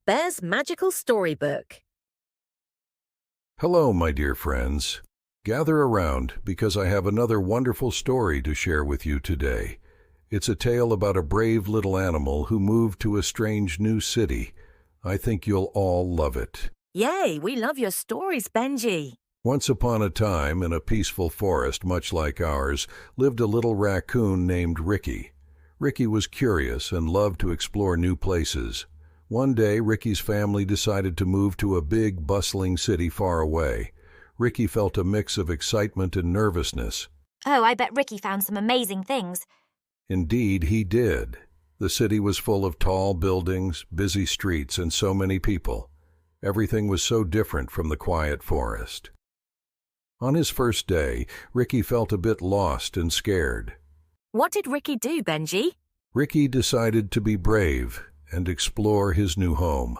Bear's Magical Storybook. Hello, my dear friends. Gather around because I have another wonderful story to share with you today. It's a tale about a brave little animal who moved to a strange new city. I think you'll all love it. Yay, we love your stories, Benji. Once upon a time, in a peaceful forest much like ours, lived a little raccoon named Ricky. Ricky was curious and loved to explore new places. One day, Ricky's family decided to move to a big, bustling city far away. Ricky felt a mix of excitement and nervousness. Oh, I bet Ricky found some amazing things. Indeed, he did. The city was full of tall buildings, busy streets, and so many people. Everything was so different from the quiet forest. On his first day, Ricky felt a bit lost and scared. What did Ricky do, Benji? Ricky decided to be brave and explore his new home.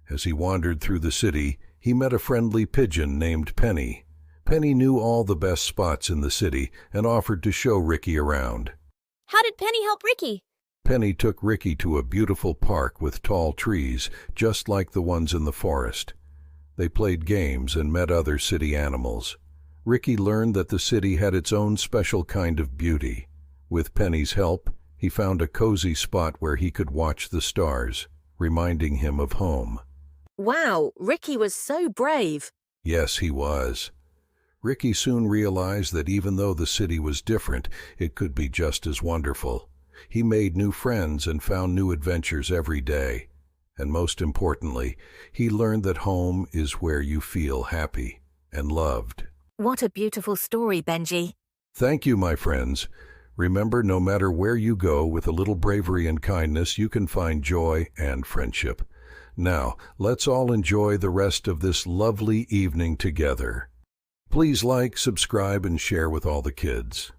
As he wandered through the city, he met a friendly pigeon named Penny. Penny knew all the best spots in the city and offered to show Ricky around. How did Penny help Ricky? Penny took Ricky to a beautiful park with tall trees, just like the ones in the forest. They played games and met other city animals. Ricky learned that the city had its own special kind of beauty. With Penny's help, he found a cozy spot where he could watch the stars, reminding him of home. Wow, Ricky was so brave. Yes, he was. Ricky soon realized that even though the city was different, it could be just as wonderful. He made new friends and found new adventures every day. And most importantly, he learned that home is where you feel happy and loved. What a beautiful story, Benji. Thank you, my friends. Remember, no matter where you go, with a little bravery and kindness, you can find joy and friendship. Now, let's all enjoy the rest of this lovely evening together. Please like, subscribe, and share with all the kids.